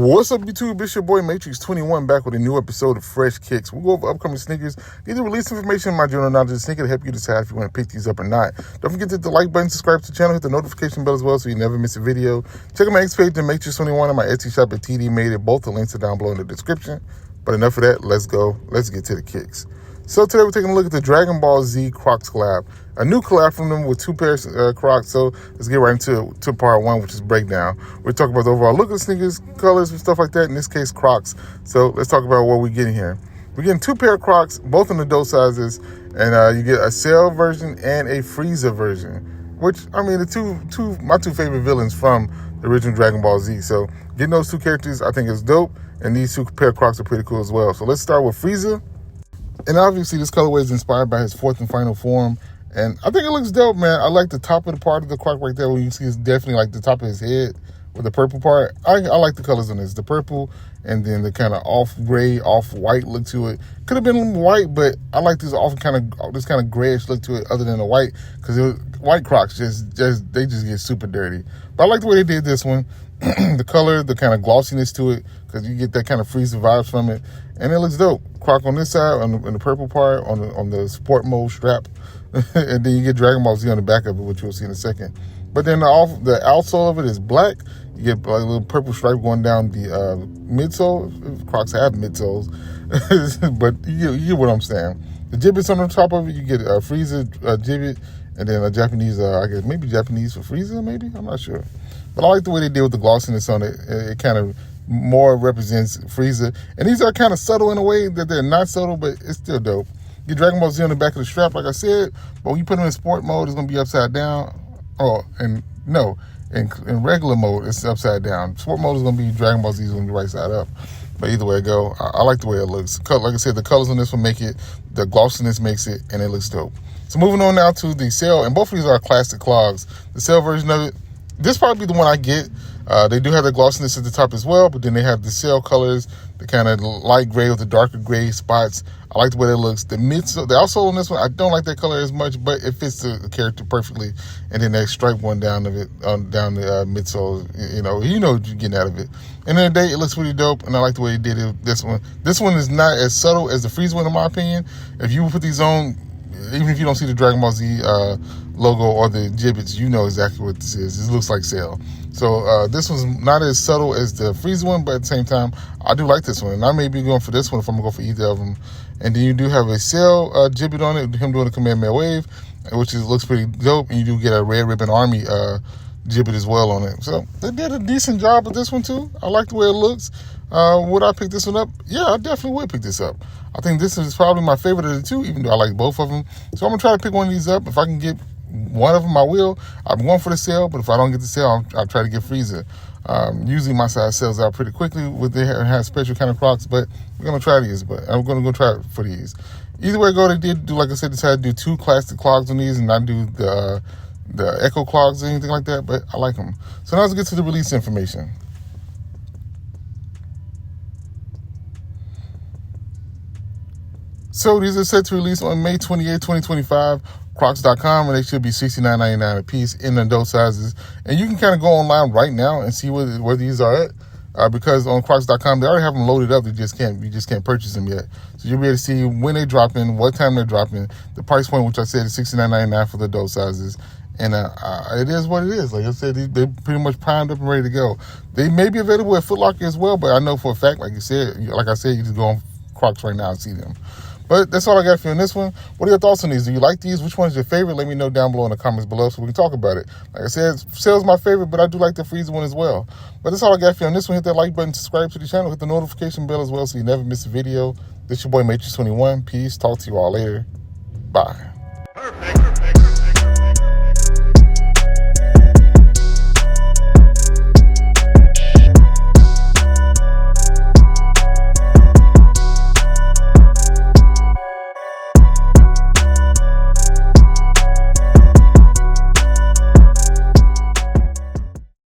What's up, YouTube? It's your boy M8trix21 back with a new episode of Fresh Kicks. We'll go over upcoming sneakers, get the release information in my general knowledge of the sneaker to help you decide if you want to pick these up or not. Don't forget to hit the like button, subscribe to the channel, hit the notification bell as well so you never miss a video. Check out my X page, M8trix21, and my Etsy shop at TDMadeIt. Both the links are down below in the description. But enough of that, let's go. Let's get to the kicks. So today we're taking a look at the Dragonball Z Crocs collab. A new collab from them with two pairs of Crocs. So let's get right into part one, which is breakdown. We're talking about the overall look of the sneakers, colors, and stuff like that. In this case, Crocs. So let's talk about what we're getting here. We're getting two pair of Crocs, both in adult sizes, and you get a Cell version and a Frieza version. Which, I mean, my two favorite villains from the original Dragon Ball Z. So getting those two characters, I think is dope. And these two pair of Crocs are pretty cool as well. So let's start with Frieza. And obviously this colorway is inspired by his fourth and final form. And I think it looks dope, man. I like the top of the part of the Croc right there. Where you see it's definitely like the top of his head with the purple part. I like the colors on this. The purple and then the kind of off gray, off white look to it. Could have been white, but I like this kind of grayish look to it other than the white. Because white Crocs they just get super dirty. But I like the way they did this one. The color, the kind of glossiness to it, because you get that kind of Frieza vibes from it, and it looks dope. Croc on this side, on the purple part, on the sport mode strap, and then you get Dragon Ball Z on the back of it, which you'll see in a second. But then the outsole of it is black. You get like a little purple stripe going down the midsole. Crocs have midsoles, but you get what I'm saying. The gibbets on the top of it, you get a Frieza gibbet, and then a Japanese, I guess maybe Japanese for Frieza, maybe? I'm not sure. But I like the way they did with the glossiness on it. It kind of more represents Frieza. And these are kind of subtle in a way that they're not subtle, but it's still dope. You get Dragon Ball Z on the back of the strap, like I said, but when you put them in sport mode, it's going to be upside down. In regular mode, it's upside down. Sport mode is going to be Dragon Ball Z is going to be right side up. But either way it go, I like the way it looks. Like I said, the colors on this one make it, the glossiness makes it, and it looks dope. So moving on now to the Cell, and both of these are classic clogs. The Cell version of it, this probably the one I get. They do have the glossiness at the top as well, but then they have the Cell colors, the kind of light gray with the darker gray spots. I like the way it looks. The outsole on this one, I don't like that color as much, but it fits the character perfectly. And then that stripe one down the midsole, you know what you're getting out of it. And in the day, it looks pretty dope, and I like the way they did it. This one is not as subtle as the Frieza one, in my opinion. If you put these on, even if you don't see the Dragon Ball Z logo or the gibbets, you know exactly what this is. It looks like Cell. So this one's not as subtle as the Frieza one, but at the same time, I do like this one. And I may be going for this one if I'm going to go for either of them. And then you do have a Cell gibbet on it, him doing a Kamehameha wave, which looks pretty dope. And you do get a Red Ribbon Army gibbet as well on it. So they did a decent job with this one too. I like the way it looks. Would I pick this one up? Yeah, I definitely would pick this up. I think this is probably my favorite of the two, even though I like both of them. So I'm going to try to pick one of these up. If I can get one of them, I will. I'm going for the Cell, but if I don't get the Cell, I'll try to get Frieza. Usually my size sells out pretty quickly with they have special kind of Crocs, but we're going to try these. But I'm going to go try it for these. Either way go, they did do, like I said, decided to do two classic clogs on these and not do the Echo clogs or anything like that, but I like them. So now let's get to the release information. So these are set to release on May 28, 2025, Crocs.com, and they should be $69.99 a piece in adult sizes. And you can kind of go online right now and see where these are at, because on Crocs.com they already have them loaded up. You just can't purchase them yet. So you'll be able to see when they drop in, what time they're dropping, the price point, which I said is $69.99 for the adult sizes. And it is what it is. Like I said, they're pretty much primed up and ready to go. They may be available at Foot Locker as well, but I know for a fact, like I said, you just go on Crocs right now and see them. But that's all I got for you on this one. What are your thoughts on these? Do you like these? Which one is your favorite? Let me know down below in the comments below so we can talk about it. Like I said, Cell's my favorite, but I do like the Frieza one as well. But that's all I got for you on this one. Hit that like button, subscribe to the channel, hit the notification bell as well so you never miss a video. This your boy M8trix21. Peace. Talk to you all later. Bye.